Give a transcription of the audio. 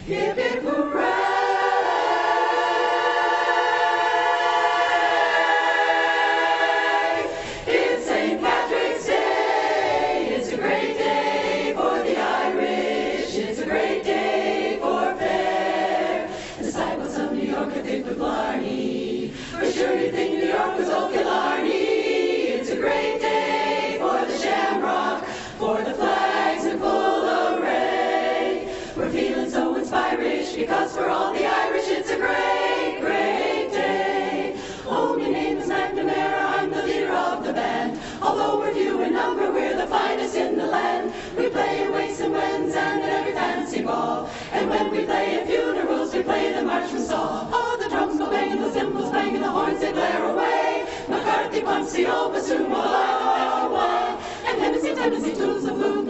Hip hip hooray! It's St. Patrick's Day. It's a great day for the Irish. It's a great day for fair. And the sidewalks of New York are thick with blarney. For sure you think New York was old Killarney. It's a great day for the Shamrock, for the flags in full array. We're feeling so inspirish because for all the Irish it's a great, great day. Oh, my name is McNamara, I'm the leader of the band. Although we're few in number, we're the finest in the land. We play in wakes and weds and at every fancy ball. And when we play at funerals, we play the march from Saul. Oh, the drums go banging, the cymbals banging, the horns they blare away. McCarthy pumps the old bassoon while I away. And Tennessee, Tennessee, tunes the blues.